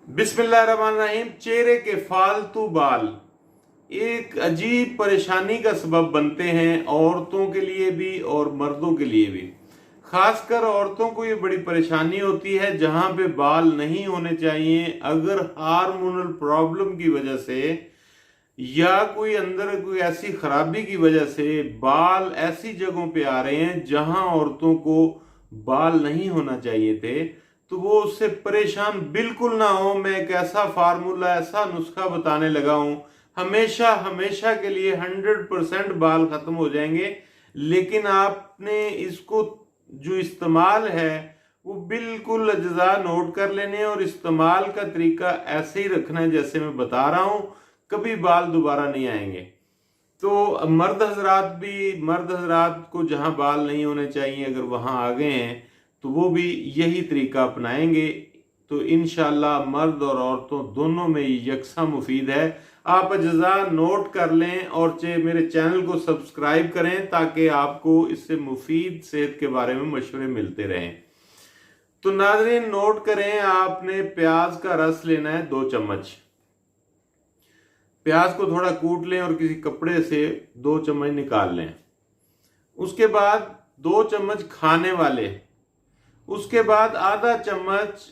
बिस्मिल्लाहिर्रहमानिर्रहीम। चेहरे के फालतू बाल एक अजीब परेशानी का सबब बनते हैं, औरतों के लिए भी और मर्दों के लिए भी। खासकर औरतों को ये बड़ी परेशानी होती है जहां पे बाल नहीं होने चाहिए। अगर हार्मोनल प्रॉब्लम की वजह से या कोई अंदर कोई ऐसी खराबी की वजह से बाल ऐसी जगहों पे आ रहे हैं जहां औरतों को बाल नहीं होना चाहिए थे, तो वो उससे परेशान बिल्कुल ना हो। मैं एक ऐसा फार्मूला, ऐसा नुस्खा बताने लगा हूं, हमेशा हमेशा के लिए 100% बाल खत्म हो जाएंगे। लेकिन आपने इसको जो इस्तेमाल है वो बिल्कुल अज्जा नोट कर लेने हैं और इस्तेमाल का तरीका ऐसे ही रखना है जैसे मैं बता रहा हूं। कभी बाल दोबारा नहीं आएंगे। तो मर्द हजरात को जहां बाल नहीं होने चाहिए अगर वहां आ गए हैं तो वो भी यही तरीका अपनाएंगे तो इंशाल्लाह मर्द और औरतों दोनों में यकसा मुफीद है। आप अज्जा नोट कर लें और मेरे चैनल को सब्सक्राइब करें ताकि आपको इससे मुफीद सेहत के बारे में मशवरे मिलते रहें। तो नाज़रीन नोट करें, आपने प्याज का रस लेना है 2 चम्मच। प्याज को थोड़ा कूट लें और किसी कपड़े से 2 चम्मच निकाल लें। उसके बाद 2 चम्मच खाने वाले, उसके बाद आधा चम्मच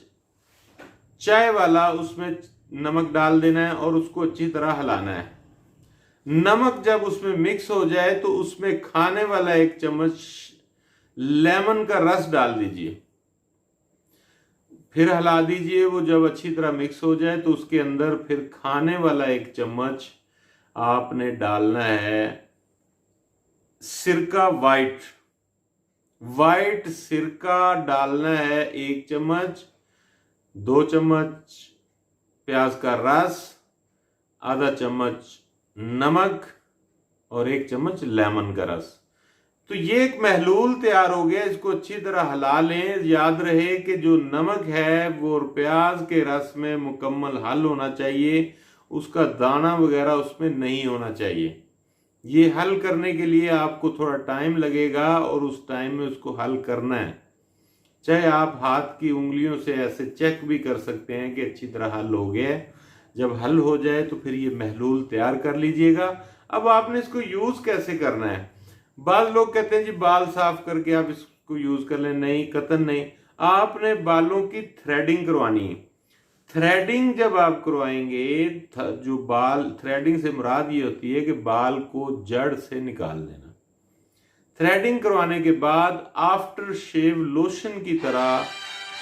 चाय वाला उसमें नमक डाल देना है और उसको अच्छी तरह हिलाना है। नमक जब उसमें मिक्स हो जाए तो उसमें खाने वाला 1 चम्मच लेमन का रस डाल दीजिए, फिर हिला दीजिए। वो जब अच्छी तरह मिक्स हो जाए तो उसके अंदर फिर खाने वाला 1 चम्मच आपने डालना है सिरका, वाइट सिरका डालना है 1 चम्मच। 2 चम्मच प्याज का रस, आधा चम्मच नमक और 1 चम्मच लेमन का रस। तो ये एक महलूल तैयार हो गया। इसको अच्छी तरह हिला लें। याद रहे कि जो नमक है वो प्याज के रस में मुकम्मल हल होना चाहिए, उसका दाना वगैरह उसमें नहीं होना चाहिए। ये हल करने के लिए आपको थोड़ा टाइम लगेगा और उस टाइम में उसको हल करना है। चाहे आप हाथ की उंगलियों से ऐसे चेक भी कर सकते हैं कि अच्छी तरह हल हो गया है। जब हल हो जाए तो फिर ये महलूल तैयार कर लीजिएगा। अब आपने इसको यूज कैसे करना है? बाल लोग कहते हैं जी बाल साफ करके आप इसको यूज कर लें। नहीं, कतन नहीं। आपने बालों की थ्रेडिंग करवानी है। थ्रेडिंग जब आप करवाएंगे, जो बाल थ्रेडिंग से मुराद ये होती है कि बाल को जड़ से निकाल देना। थ्रेडिंग करवाने के बाद आफ्टर शेव लोशन की तरह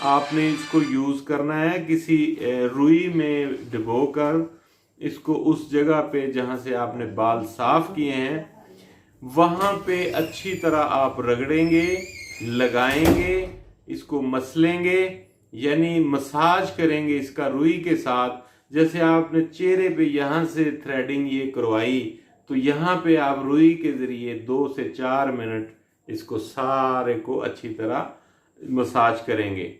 आपने इसको यूज करना है। किसी रुई में डुबोकर इसको उस जगह पे जहां से आपने बाल साफ किए हैं वहां पे अच्छी तरह आप रगड़ेंगे, लगाएंगे, इसको मसलेंगे, यानी मसाज करेंगे इसका रुई के साथ। जैसे आपने चेहरे पे यहां से थ्रेडिंग ये करवाई तो यहां पे आप रुई के जरिए 2 से 4 मिनट इसको सारे को अच्छी तरह मसाज करेंगे।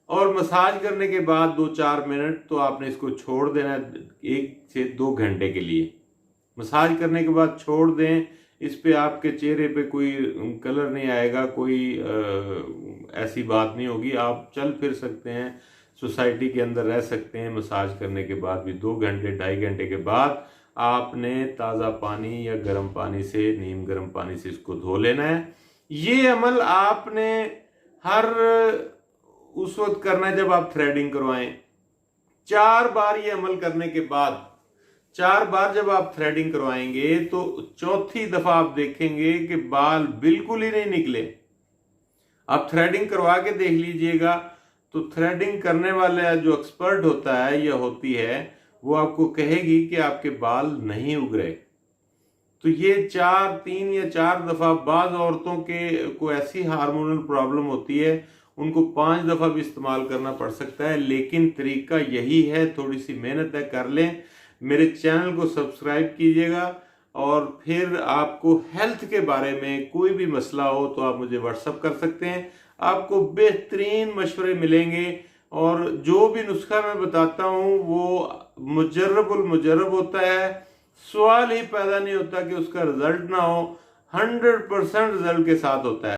और मसाज करने के बाद 2-4 मिनट तो आपने इसको छोड़ देना 1 से 2 घंटे के लिए। मसाज करने के बाद छोड़ दें। इस पे आपके चेहरे पे कोई कलर नहीं आएगा, कोई ऐसी बात नहीं होगी। आप चल फिर सकते हैं, सोसाइटी के अंदर रह सकते हैं। मसाज करने के बाद भी 2 घंटे 2.5 घंटे के बाद आपने ताज़ा पानी या गर्म पानी से, नीम गर्म पानी से इसको धो लेना है। ये अमल आपने हर उस वक्त करना है जब आप थ्रेडिंग करवाएं। 4 बार ये अमल करने के बाद, 4 बार जब आप थ्रेडिंग करवाएंगे तो चौथी दफा आप देखेंगे कि बाल बिल्कुल ही नहीं निकले। आप थ्रेडिंग करवा के देख लीजिएगा। तो थ्रेडिंग करने वाला जो एक्सपर्ट होता है या होती है वो आपको कहेगी कि आपके बाल नहीं उग रहे। तो ये 3 या 4 दफा, बाज औरतों के को ऐसी हार्मोनल प्रॉब्लम होती है उनको 5 दफा भी इस्तेमाल करना पड़ सकता है। लेकिन तरीका यही है, थोड़ी सी मेहनत है, कर लें। मेरे चैनल को सब्सक्राइब कीजिएगा और फिर आपको हेल्थ के बारे में कोई भी मसला हो तो आप मुझे व्हाट्सअप कर सकते हैं। आपको बेहतरीन मशवरे मिलेंगे और जो भी नुस्खा मैं बताता हूँ वो मुजर्रब होता है। सवाल ही पैदा नहीं होता कि उसका रिजल्ट ना हो, 100% रिजल्ट के साथ होता है।